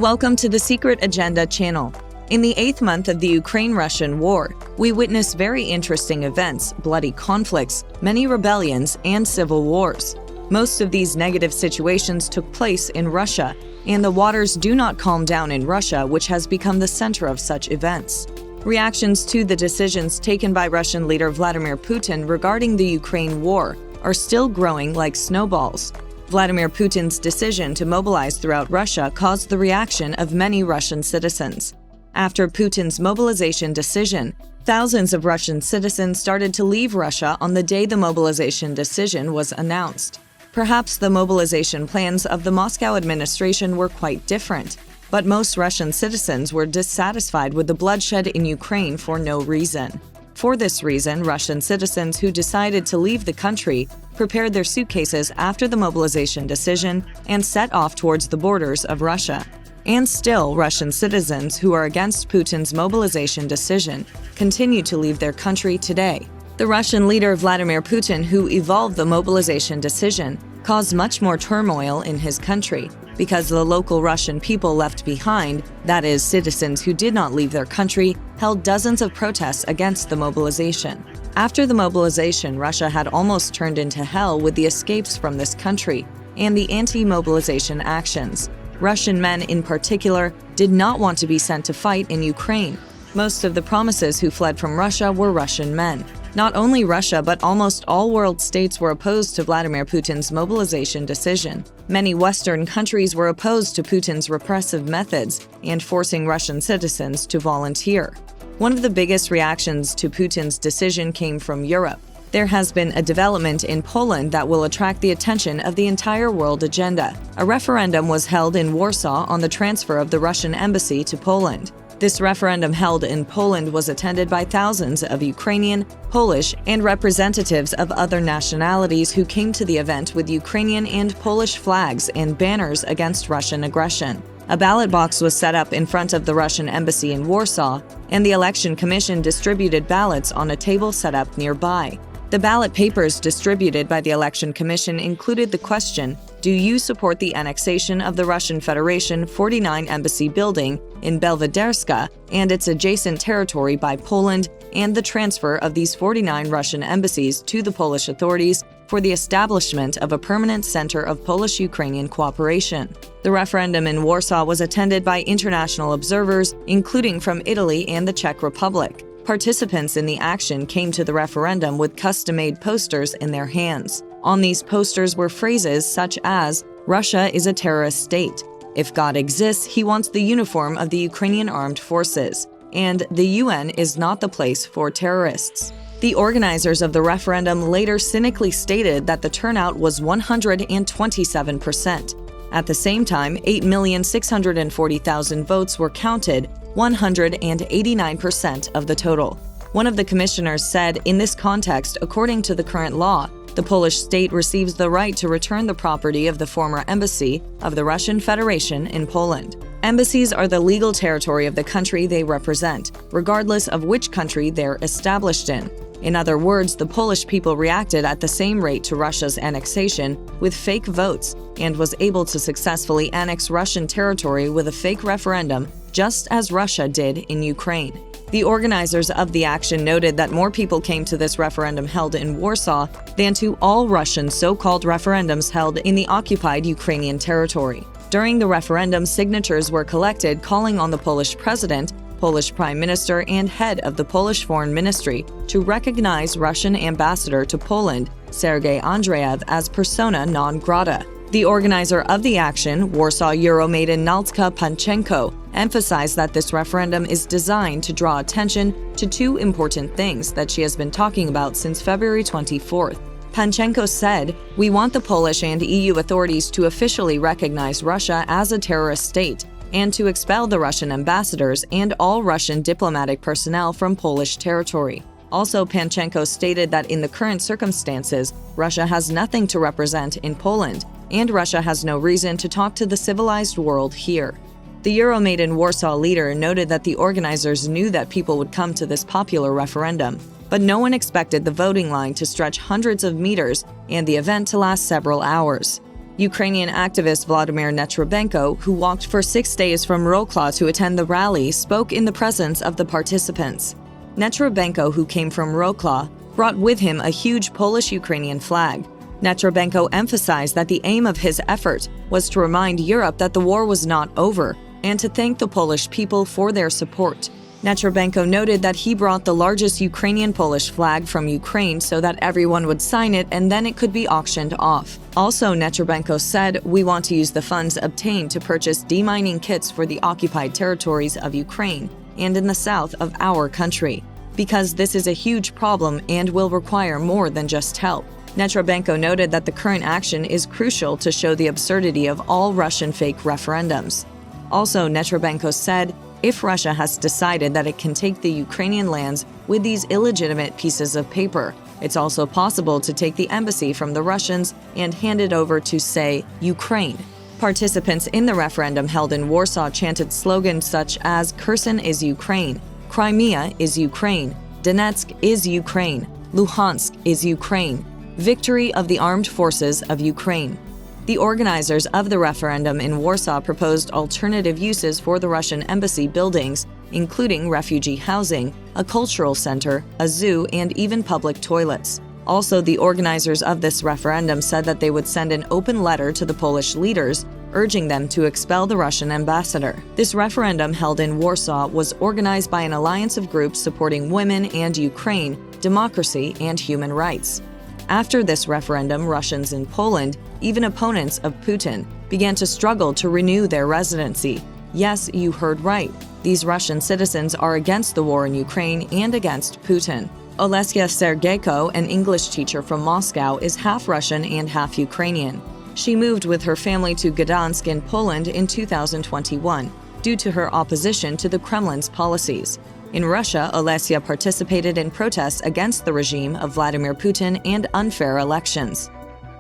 Welcome to the Secret Agenda channel. In the 8th month of the Ukraine-Russian war, we witness very interesting events, bloody conflicts, many rebellions, and civil wars. Most of these negative situations took place in Russia, and the waters do not calm down in Russia, which has become the center of such events. Reactions to the decisions taken by Russian leader Vladimir Putin regarding the Ukraine war are still growing like snowballs. Vladimir Putin's decision to mobilize throughout Russia caused the reaction of many Russian citizens. After Putin's mobilization decision, thousands of Russian citizens started to leave Russia on the day the mobilization decision was announced. Perhaps the mobilization plans of the Moscow administration were quite different, but most Russian citizens were dissatisfied with the bloodshed in Ukraine for no reason. For this reason, Russian citizens who decided to leave the country prepared their suitcases after the mobilization decision and set off towards the borders of Russia. And still, Russian citizens who are against Putin's mobilization decision continue to leave their country today. The Russian leader Vladimir Putin, who evolved the mobilization decision, caused much more turmoil in his country because the local Russian people left behind, that is, citizens who did not leave their country, held dozens of protests against the mobilization. After the mobilization, Russia had almost turned into hell with the escapes from this country and the anti-mobilization actions. Russian men in particular did not want to be sent to fight in Ukraine. Most of the promises who fled from Russia were Russian men. Not only Russia, but almost all world states were opposed to Vladimir Putin's mobilization decision. Many Western countries were opposed to Putin's repressive methods and forcing Russian citizens to volunteer. One of the biggest reactions to Putin's decision came from Europe. There has been a development in Poland that will attract the attention of the entire world agenda. A referendum was held in Warsaw on the transfer of the Russian embassy to Poland. This referendum held in Poland was attended by thousands of Ukrainian, Polish, and representatives of other nationalities who came to the event with Ukrainian and Polish flags and banners against Russian aggression. A ballot box was set up in front of the Russian embassy in Warsaw, and the election commission distributed ballots on a table set up nearby. The ballot papers distributed by the election commission included the question, "Do you support the annexation of the Russian Federation 49 Embassy building in Belvederska and its adjacent territory by Poland, and the transfer of these 49 Russian embassies to the Polish authorities for the establishment of a permanent center of Polish-Ukrainian cooperation?" The referendum in Warsaw was attended by international observers, including from Italy and the Czech Republic. Participants in the action came to the referendum with custom-made posters in their hands. On these posters were phrases such as, "Russia is a terrorist state," "If God exists, he wants the uniform of the Ukrainian armed forces," and "The UN is not the place for terrorists." The organizers of the referendum later cynically stated that the turnout was 127%. At the same time, 8,640,000 votes were counted, 189% of the total. One of the commissioners said, "In this context, according to the current law, the Polish state receives the right to return the property of the former embassy of the Russian Federation in Poland." Embassies are the legal territory of the country they represent, regardless of which country they're established in. In other words, the Polish people reacted at the same rate to Russia's annexation with fake votes and was able to successfully annex Russian territory with a fake referendum, just as Russia did in Ukraine. The organizers of the action noted that more people came to this referendum held in Warsaw than to all Russian so-called referendums held in the occupied Ukrainian territory. During the referendum, signatures were collected calling on the Polish president, Polish Prime Minister, and head of the Polish Foreign Ministry to recognize Russian ambassador to Poland, Sergei Andreev, as persona non grata. The organizer of the action, Warsaw Euromaiden Nalska Panchenko, emphasized that this referendum is designed to draw attention to two important things that she has been talking about since February 24th. Panchenko said, "We want the Polish and EU authorities to officially recognize Russia as a terrorist state and to expel the Russian ambassadors and all Russian diplomatic personnel from Polish territory." Also, Panchenko stated that in the current circumstances, Russia has nothing to represent in Poland, and Russia has no reason to talk to the civilized world here. The Euromaidan Warsaw leader noted that the organizers knew that people would come to this popular referendum, but no one expected the voting line to stretch hundreds of meters and the event to last several hours. Ukrainian activist Vladimir Netrabenko, who walked for 6 days from Wrocław to attend the rally, spoke in the presence of the participants. Netrabenko, who came from Wrocław, brought with him a huge Polish-Ukrainian flag. Netrabenko emphasized that the aim of his effort was to remind Europe that the war was not over and to thank the Polish people for their support. Netrabenko noted that he brought the largest Ukrainian-Polish flag from Ukraine so that everyone would sign it and then it could be auctioned off. Also, Netrabenko said, "We want to use the funds obtained to purchase demining kits for the occupied territories of Ukraine and in the south of our country, because this is a huge problem and will require more than just help." Netrabenko noted that the current action is crucial to show the absurdity of all Russian fake referendums. Also, Netrabenko said, if Russia has decided that it can take the Ukrainian lands with these illegitimate pieces of paper, it's also possible to take the embassy from the Russians and hand it over to, say, Ukraine. Participants in the referendum held in Warsaw chanted slogans such as Kherson is Ukraine, Crimea is Ukraine, Donetsk is Ukraine, Luhansk is Ukraine, victory of the armed forces of Ukraine. The organizers of the referendum in Warsaw proposed alternative uses for the Russian embassy buildings, including refugee housing, a cultural center, a zoo, and even public toilets. Also, the organizers of this referendum said that they would send an open letter to the Polish leaders, urging them to expel the Russian ambassador. This referendum held in Warsaw was organized by an alliance of groups supporting women and Ukraine, democracy, and human rights. After this referendum, Russians in Poland, even opponents of Putin, began to struggle to renew their residency. Yes, you heard right. These Russian citizens are against the war in Ukraine and against Putin. Olesya Sergeyko, an English teacher from Moscow, is half Russian and half Ukrainian. She moved with her family to Gdansk in Poland in 2021 due to her opposition to the Kremlin's policies. In Russia, Olesya participated in protests against the regime of Vladimir Putin and unfair elections.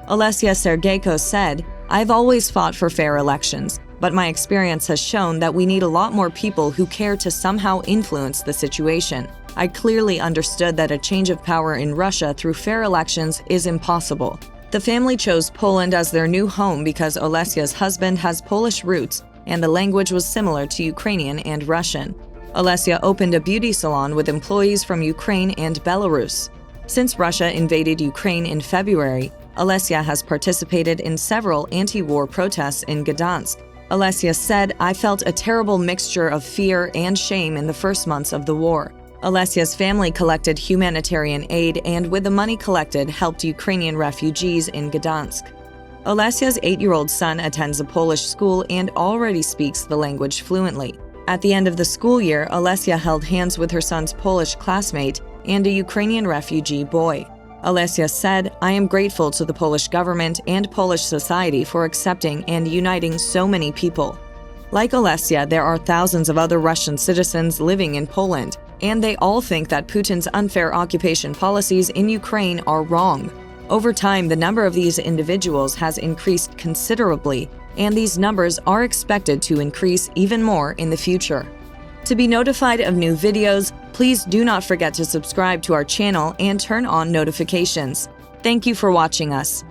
Olesya Sergeyko said, "I've always fought for fair elections, but my experience has shown that we need a lot more people who care to somehow influence the situation. I clearly understood that a change of power in Russia through fair elections is impossible." The family chose Poland as their new home because Olesya's husband has Polish roots and the language was similar to Ukrainian and Russian. Olesya opened a beauty salon with employees from Ukraine and Belarus. Since Russia invaded Ukraine in February, Olesya has participated in several anti-war protests in Gdansk. Olesya said, "I felt a terrible mixture of fear and shame in the first months of the war." Olesya's family collected humanitarian aid and with the money collected helped Ukrainian refugees in Gdansk. Olesya's 8-year-old son attends a Polish school and already speaks the language fluently. At the end of the school year, Olesya held hands with her son's Polish classmate and a Ukrainian refugee boy. Olesya said, "I am grateful to the Polish government and Polish society for accepting and uniting so many people." Like Olesya, there are thousands of other Russian citizens living in Poland, and they all think that Putin's unfair occupation policies in Ukraine are wrong. Over time, the number of these individuals has increased considerably, and these numbers are expected to increase even more in the future. To be notified of new videos, please do not forget to subscribe to our channel and turn on notifications. Thank you for watching us.